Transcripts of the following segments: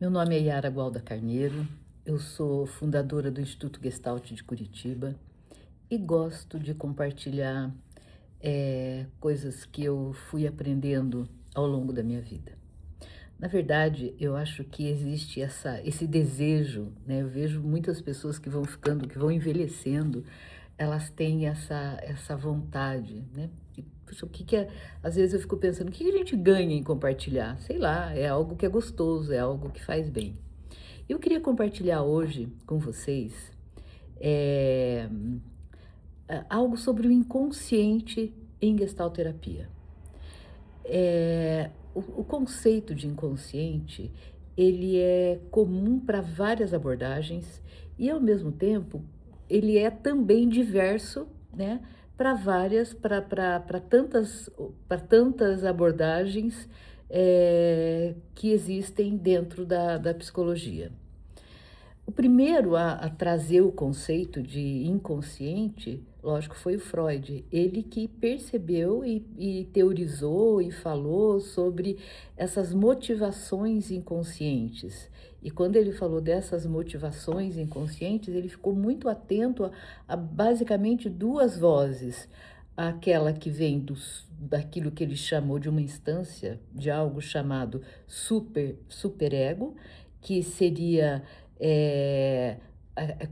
Meu nome é Yara Gualda Carneiro, eu sou fundadora do Instituto Gestalt de Curitiba e gosto de compartilhar coisas que eu fui aprendendo ao longo da minha vida. Na verdade, eu acho que existe esse desejo, né? Eu vejo muitas pessoas que vão ficando, que vão envelhecendo, elas têm essa vontade, né? Puxa, às vezes eu fico pensando, o que a gente ganha em compartilhar? Sei lá, é algo que é gostoso, é algo que faz bem. Eu queria compartilhar hoje com vocês é, algo sobre o inconsciente em gestalterapia. O conceito de inconsciente, ele é comum para várias abordagens e, ao mesmo tempo, ele é também diverso, né, para tantas abordagens que existem dentro da psicologia. O primeiro a trazer o conceito de inconsciente, lógico, foi o Freud. Ele que percebeu e teorizou e falou sobre essas motivações inconscientes. E quando ele falou dessas motivações inconscientes, ele ficou muito atento a basicamente duas vozes. Aquela que vem daquilo que ele chamou de uma instância, de algo chamado superego, que seria é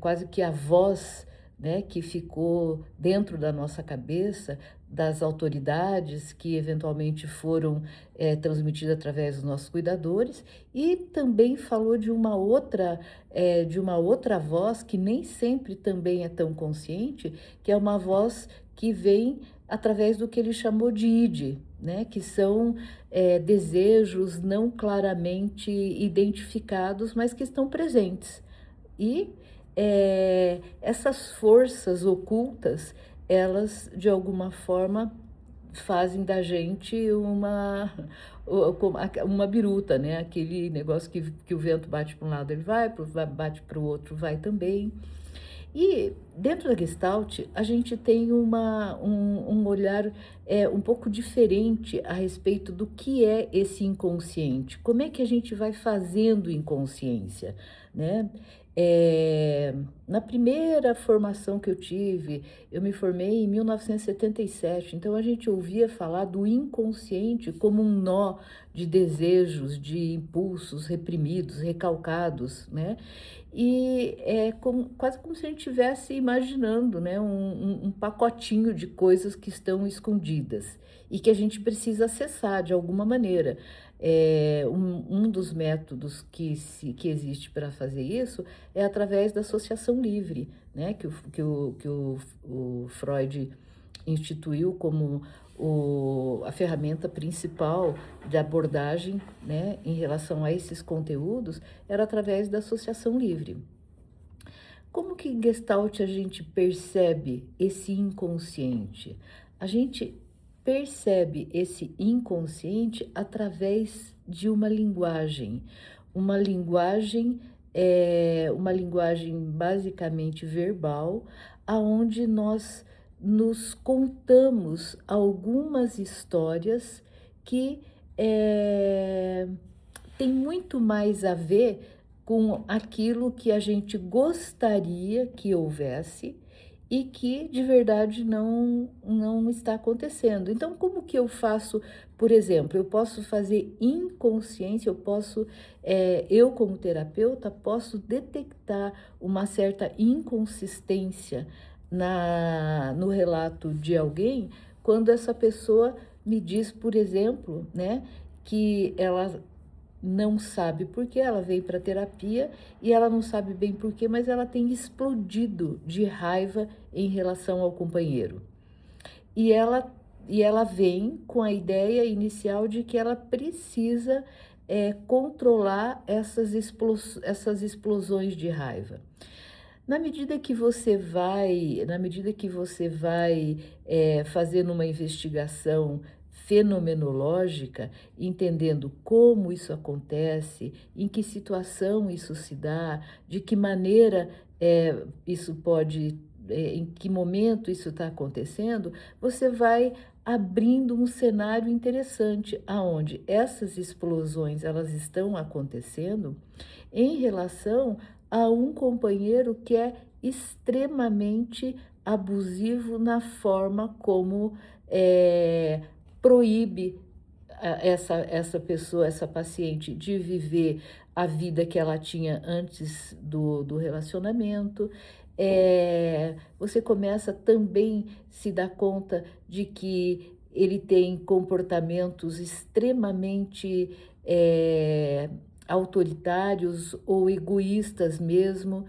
quase que a voz, né, que ficou dentro da nossa cabeça, das autoridades que eventualmente foram transmitidas através dos nossos cuidadores, e também falou de uma outra voz que nem sempre também é tão consciente, que é uma voz que vem através do que ele chamou de id, né, que são desejos não claramente identificados, mas que estão presentes. E essas forças ocultas, elas de alguma forma fazem da gente uma biruta, né? Aquele negócio que o vento bate para um lado, ele vai, bate para o outro, vai também. E dentro da Gestalt, a gente tem um olhar um pouco diferente a respeito do que é esse inconsciente. Como é que a gente vai fazendo inconsciência, né? Na primeira formação que eu tive, eu me formei em 1977, então a gente ouvia falar do inconsciente como um nó de desejos, de impulsos reprimidos, recalcados, né? E quase como se a gente estivesse imaginando, né, um pacotinho de coisas que estão escondidas e que a gente precisa acessar de alguma maneira. Um dos métodos que existe para fazer isso é através da associação livre, né, o Freud instituiu como a ferramenta principal de abordagem, né, em relação a esses conteúdos, era através da associação livre. Como que em Gestalt a gente percebe esse inconsciente? A gente percebe esse inconsciente através de uma linguagem uma linguagem basicamente verbal, aonde nós nos contamos algumas histórias que tem muito mais a ver com aquilo que a gente gostaria que houvesse e que de verdade não está acontecendo. Então, como que eu faço, por exemplo, eu posso fazer inconsciência, eu como terapeuta, posso detectar uma certa inconsistência no relato de alguém, quando essa pessoa me diz, por exemplo, né, que ela não sabe por que ela veio para terapia e ela não sabe bem por quê, mas ela tem explodido de raiva em relação ao companheiro. E ela vem com a ideia inicial de que ela precisa controlar essas explosões de raiva. Na medida que você vai fazendo uma investigação fenomenológica, entendendo como isso acontece, em que situação isso se dá, de que maneira isso pode, em que momento isso está acontecendo, você vai abrindo um cenário interessante, aonde essas explosões elas estão acontecendo em relação a um companheiro que é extremamente abusivo na forma como proíbe essa pessoa, essa paciente, de viver a vida que ela tinha antes do relacionamento. Você começa também se dar conta de que ele tem comportamentos extremamente autoritários ou egoístas mesmo.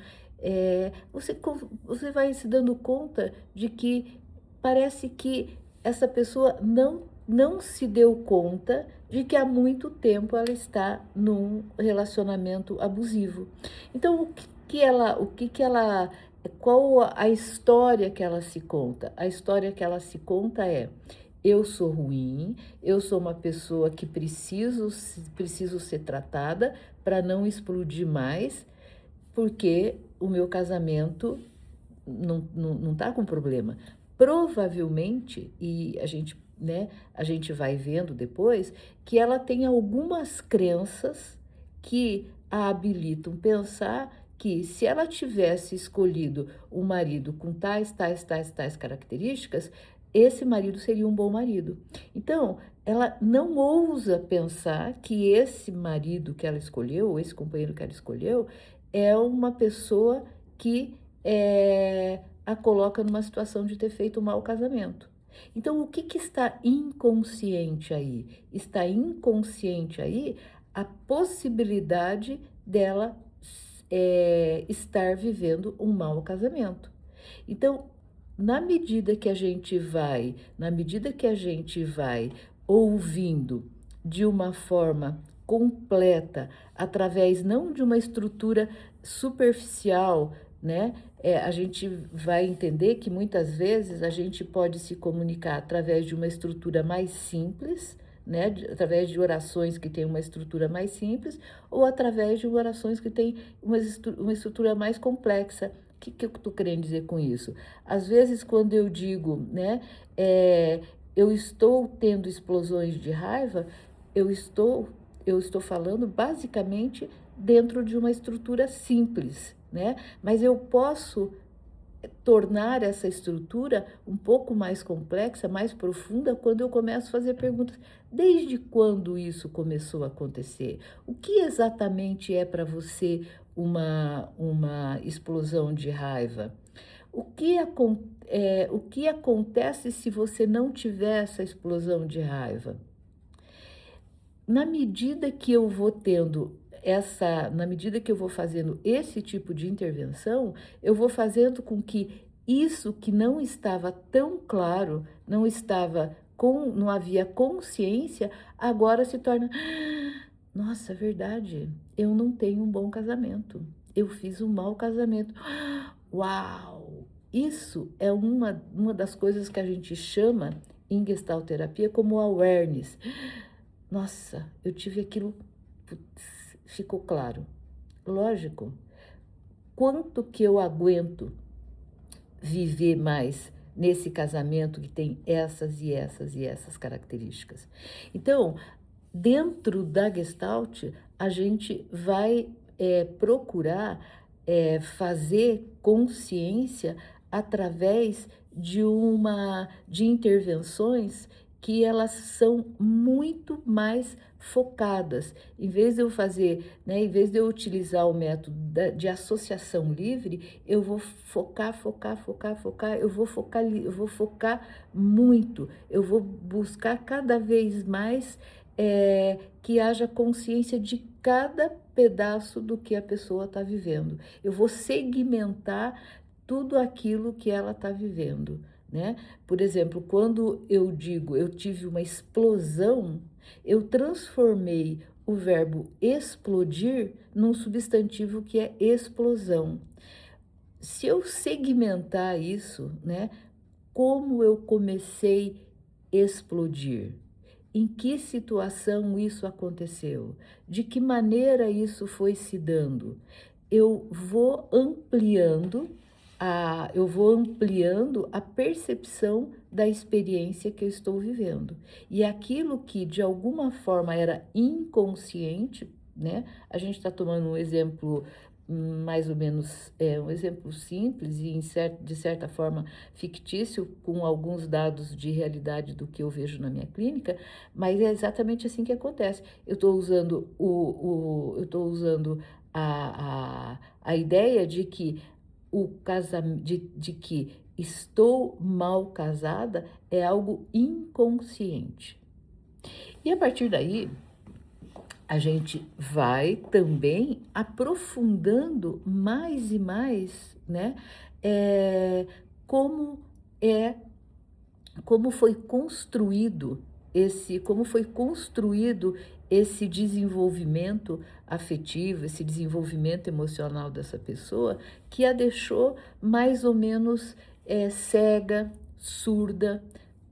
Você vai se dando conta de que parece que essa pessoa não se deu conta de que há muito tempo ela está num relacionamento abusivo. Então, qual a história que ela se conta? A história que ela se conta é: eu sou ruim, eu sou uma pessoa que preciso ser tratada para não explodir mais, porque o meu casamento não tá com problema. Provavelmente, e a gente vai vendo depois, que ela tem algumas crenças que a habilitam pensar que, se ela tivesse escolhido um marido com tais características, esse marido seria um bom marido. Então, ela não ousa pensar que esse marido que ela escolheu, ou esse companheiro que ela escolheu, é uma pessoa que a coloca numa situação de ter feito um mau casamento. Então, o que está inconsciente aí? Está inconsciente aí a possibilidade dela estar vivendo um mau casamento. Então, na medida que a gente vai ouvindo de uma forma completa, através não de uma estrutura superficial, né? A gente vai entender que muitas vezes a gente pode se comunicar através de uma estrutura mais simples, né? Através de orações que têm uma estrutura mais simples, ou através de orações que têm uma estrutura mais complexa. O que eu estou querendo dizer com isso? Às vezes, quando eu digo, né, eu estou tendo explosões de raiva, eu estou falando basicamente dentro de uma estrutura simples, né? Mas eu posso tornar essa estrutura um pouco mais complexa, mais profunda, quando eu começo a fazer perguntas. Desde quando isso começou a acontecer? O que exatamente é para você uma explosão de raiva? O que acontece se você não tiver essa explosão de raiva? Na medida que eu vou na medida que eu vou fazendo esse tipo de intervenção, eu vou fazendo com que isso que não estava tão claro, não havia consciência, agora se torna: nossa, é verdade, eu não tenho um bom casamento, eu fiz um mau casamento. Uau! Isso é uma das coisas que a gente chama em Gestalt terapia como awareness. Nossa, eu tive aquilo, putz, ficou claro. Lógico, quanto que eu aguento viver mais nesse casamento que tem essas e essas e essas características? Então, dentro da Gestalt, a gente vai procurar fazer consciência através de intervenções que elas são muito mais focadas. Em vez de eu fazer, né, em vez de eu utilizar o método de associação livre, eu vou focar, eu vou focar muito, eu vou buscar cada vez mais que haja consciência de cada pedaço do que a pessoa está vivendo. Eu vou segmentar tudo aquilo que ela está vivendo, né? Por exemplo, quando eu digo eu tive uma explosão, eu transformei o verbo explodir num substantivo que é explosão. Se eu segmentar isso, né? Como eu comecei a explodir? Em que situação isso aconteceu? De que maneira isso foi se dando? Eu vou ampliando eu vou ampliando a percepção da experiência que eu estou vivendo. E aquilo que de alguma forma era inconsciente, né? A gente está tomando um exemplo mais ou menos, um exemplo simples e de certa forma fictício, com alguns dados de realidade do que eu vejo na minha clínica, mas é exatamente assim que acontece. Eu estou usando eu estou usando a ideia de que o casamento, de que estou mal casada é algo inconsciente. E a partir daí, a gente vai também aprofundando mais e mais, né? É, como é, como foi construído como foi construído esse desenvolvimento afetivo, esse desenvolvimento emocional dessa pessoa, que a deixou mais ou menos cega, surda,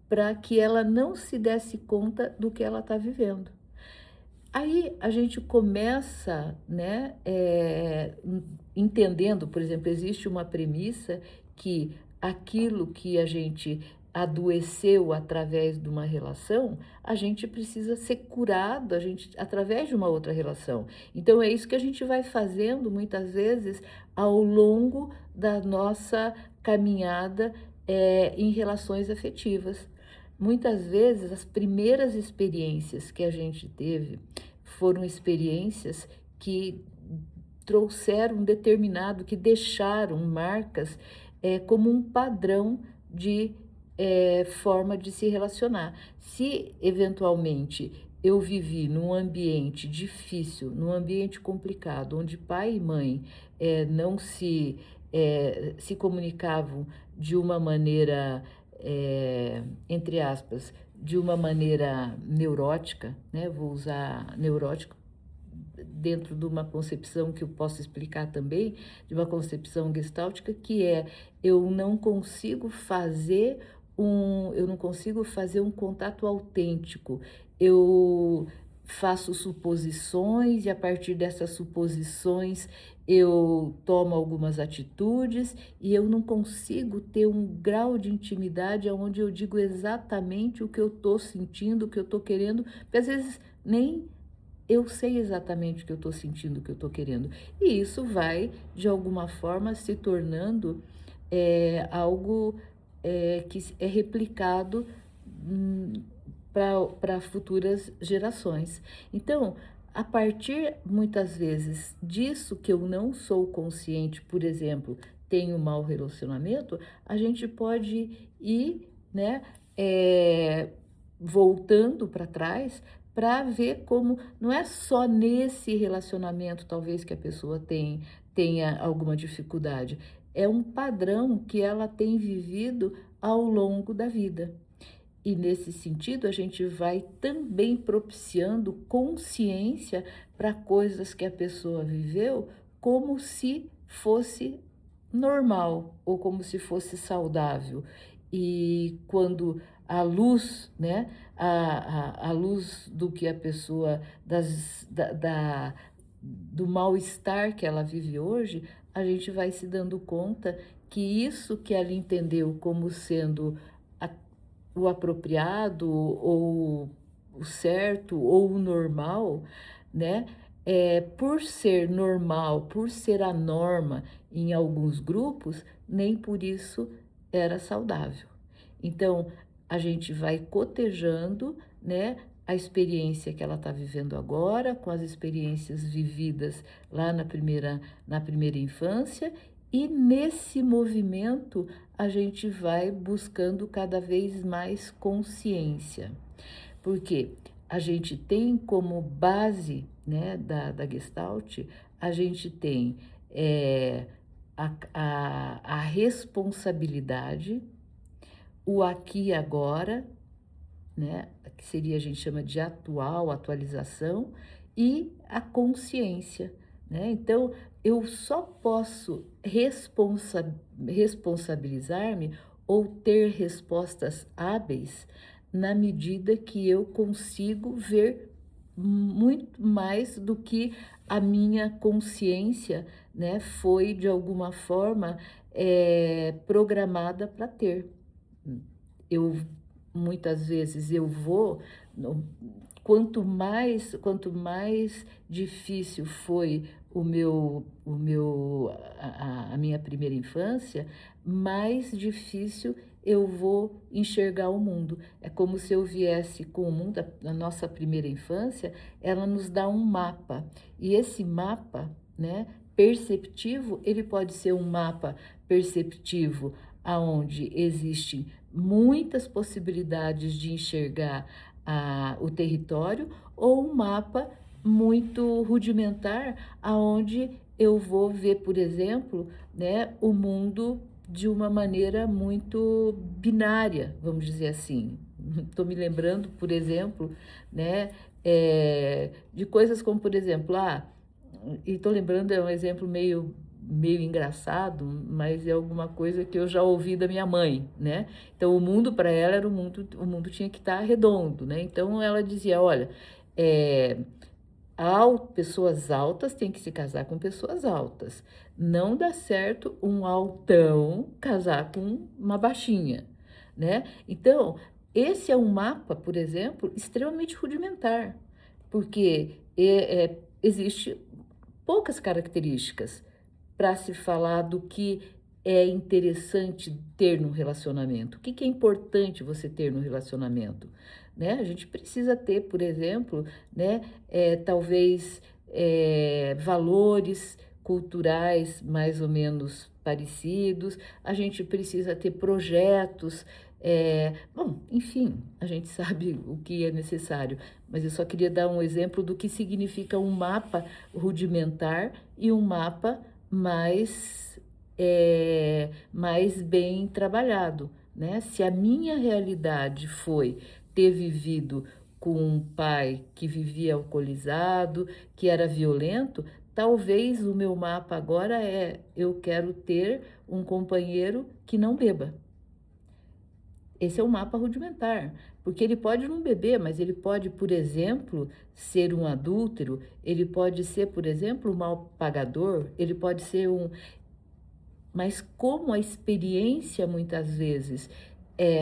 para que ela não se desse conta do que ela está vivendo. Aí a gente começa, né, entendendo, por exemplo, existe uma premissa que aquilo que a gente adoeceu através de uma relação, a gente precisa ser curado, através de uma outra relação. Então é isso que a gente vai fazendo muitas vezes ao longo da nossa caminhada em relações afetivas. Muitas vezes as primeiras experiências que a gente teve foram experiências que trouxeram um determinado, que deixaram marcas como um padrão de forma de se relacionar. Se eventualmente eu vivi num ambiente difícil, num ambiente complicado, onde pai e mãe não se comunicavam de uma maneira, entre aspas, de uma maneira neurótica, né? Vou usar neurótico dentro de uma concepção que eu posso explicar também, de uma concepção gestáltica, que é eu não consigo fazer um contato autêntico. Eu faço suposições e a partir dessas suposições eu tomo algumas atitudes e eu não consigo ter um grau de intimidade onde eu digo exatamente o que eu estou sentindo, o que eu estou querendo, porque às vezes nem eu sei exatamente o que eu estou sentindo, o que eu estou querendo. E isso vai, de alguma forma, se tornando algo que é replicado para futuras gerações. Então, a partir, muitas vezes, disso que eu não sou consciente, por exemplo, tenho um mau relacionamento, a gente pode ir, né, voltando para trás para ver como não é só nesse relacionamento, talvez, que a pessoa tenha alguma dificuldade, é um padrão que ela tem vivido ao longo da vida. E nesse sentido, a gente vai também propiciando consciência para coisas que a pessoa viveu como se fosse normal ou como se fosse saudável. E quando a luz, né, a luz do que a pessoa, do mal-estar que ela vive hoje, a gente vai se dando conta que isso que ela entendeu como sendo o apropriado ou o certo ou o normal, né? Por ser normal, por ser a norma em alguns grupos, nem por isso era saudável. Então, a gente vai cotejando, né, a experiência que ela está vivendo agora, com as experiências vividas lá na primeira infância, e nesse movimento a gente vai buscando cada vez mais consciência, porque a gente tem como base, né, da Gestalt, a gente tem a responsabilidade, o aqui e agora, né, que seria, a gente chama de atualização, e a consciência, né? Então, eu só posso responsabilizar-me ou ter respostas hábeis na medida que eu consigo ver muito mais do que a minha consciência, né, foi de alguma forma programada para ter. Eu muitas vezes eu vou, quanto mais difícil foi a minha primeira infância, mais difícil eu vou enxergar o mundo. É como se eu viesse com o mundo, a nossa primeira infância, ela nos dá um mapa. E esse mapa, né, perceptivo, ele pode ser um mapa perceptivo aonde existem muitas possibilidades de enxergar o território, ou um mapa muito rudimentar, aonde eu vou ver, por exemplo, né, o mundo de uma maneira muito binária, vamos dizer assim. Estou me lembrando, por exemplo, né, de coisas como, por exemplo, e estou lembrando, é um exemplo meio engraçado, mas é alguma coisa que eu já ouvi da minha mãe, né? Então, o mundo para ela era o mundo tinha que estar redondo, né? Então, ela dizia, olha, é, pessoas altas têm que se casar com pessoas altas. Não dá certo um altão casar com uma baixinha, né? Então, esse é um mapa, por exemplo, extremamente rudimentar, porque existe poucas características para se falar do que é interessante ter no relacionamento. O que é importante você ter no relacionamento? Né? A gente precisa ter, por exemplo, né, talvez valores culturais mais ou menos parecidos, a gente precisa ter projetos, bom, enfim, a gente sabe o que é necessário, mas eu só queria dar um exemplo do que significa um mapa rudimentar e um mapa mais bem trabalhado, né? Se a minha realidade foi ter vivido com um pai que vivia alcoolizado, que era violento, talvez o meu mapa agora eu quero ter um companheiro que não beba. Esse é um mapa rudimentar, porque ele pode não beber, mas ele pode, por exemplo, ser um adúltero, ele pode ser, por exemplo, um mal pagador, ele pode ser Mas como a experiência muitas vezes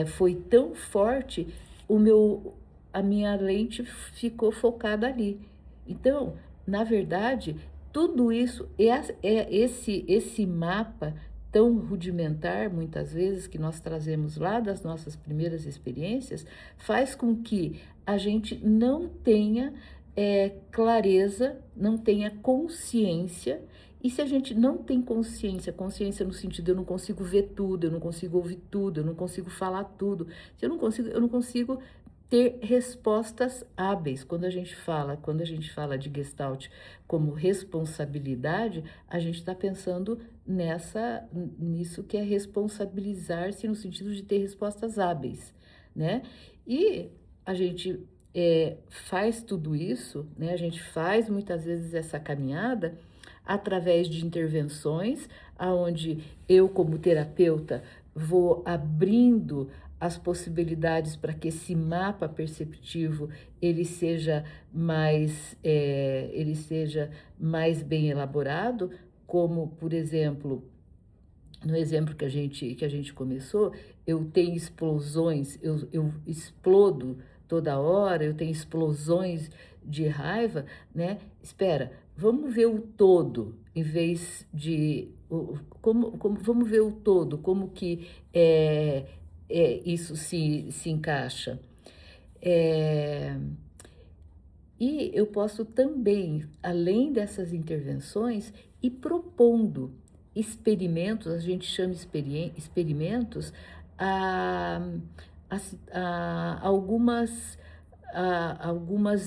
foi tão forte, a minha lente ficou focada ali. Então, na verdade, tudo isso esse mapa tão rudimentar, muitas vezes, que nós trazemos lá das nossas primeiras experiências, faz com que a gente não tenha clareza, não tenha consciência. E se a gente não tem consciência no sentido eu não consigo ver tudo, eu não consigo ouvir tudo, eu não consigo falar tudo, se eu não consigo ter respostas hábeis. Quando a gente fala de Gestalt como responsabilidade, a gente está pensando nisso que é responsabilizar-se no sentido de ter respostas hábeis, né? E a gente faz tudo isso, né? A gente faz muitas vezes essa caminhada através de intervenções, aonde eu, como terapeuta, vou abrindo as possibilidades para que esse mapa perceptivo ele seja mais bem elaborado, como, por exemplo, no exemplo que a gente começou, eu tenho explosões, eu explodo toda hora, eu tenho explosões de raiva, né? Espera, vamos ver o todo, em vez de... vamos ver o todo, como que isso se encaixa. E eu posso também, além dessas intervenções, ir propondo experimentos, a gente chama experimentos, a, algumas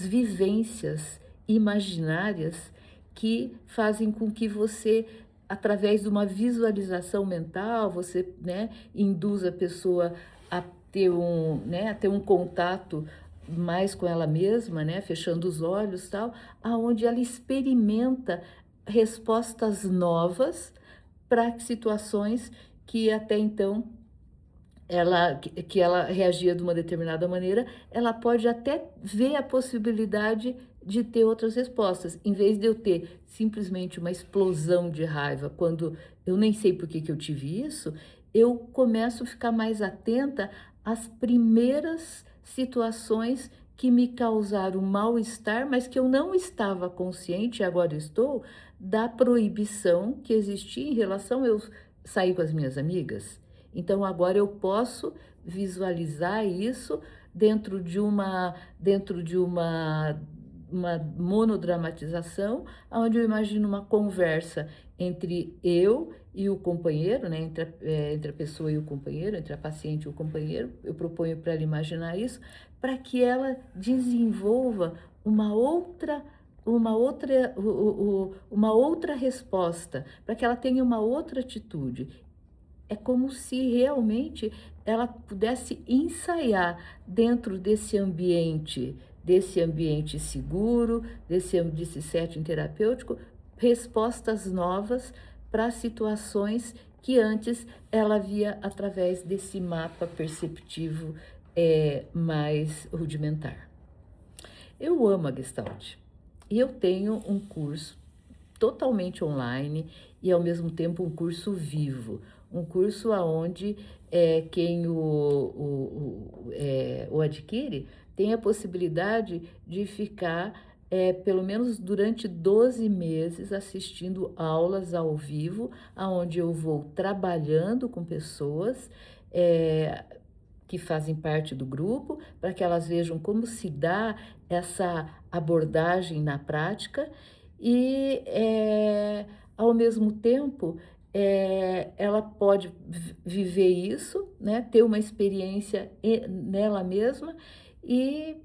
vivências imaginárias que fazem com que você, através de uma visualização mental, você, né, induz a pessoa a ter um contato mais com ela mesma, né, fechando os olhos, tal, aonde ela experimenta respostas novas para situações que até então que ela reagia de uma determinada maneira, ela pode até ver a possibilidade de ter outras respostas. Em vez de eu ter simplesmente uma explosão de raiva, quando eu nem sei por que que eu tive isso, eu começo a ficar mais atenta às primeiras situações que me causaram mal-estar, mas que eu não estava consciente, e agora estou, da proibição que existia em relação a eu sair com as minhas amigas. Então agora eu posso visualizar isso dentro de uma monodramatização, onde eu imagino uma conversa entre eu e o companheiro, né, entre a pessoa e o companheiro, entre a paciente e o companheiro. Eu proponho para ela imaginar isso, para que ela desenvolva uma outra resposta, para que ela tenha uma outra atitude. É como se realmente ela pudesse ensaiar dentro desse ambiente seguro, desse setting terapêutico, respostas novas para situações que antes ela via através desse mapa perceptivo mais rudimentar. Eu amo a Gestalt e eu tenho um curso totalmente online e ao mesmo tempo um curso vivo, um curso aonde quem o adquire tem a possibilidade de ficar pelo menos durante 12 meses assistindo aulas ao vivo, aonde eu vou trabalhando com pessoas que fazem parte do grupo, para que elas vejam como se dá essa abordagem na prática e, ao mesmo tempo, ela pode viver isso, né, ter uma experiência nela mesma e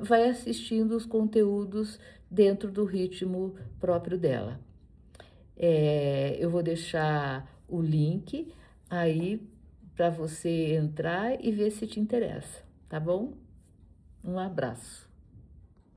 vai assistindo os conteúdos dentro do ritmo próprio dela. Eu vou deixar o link aí para você entrar e ver se te interessa, tá bom? Um abraço.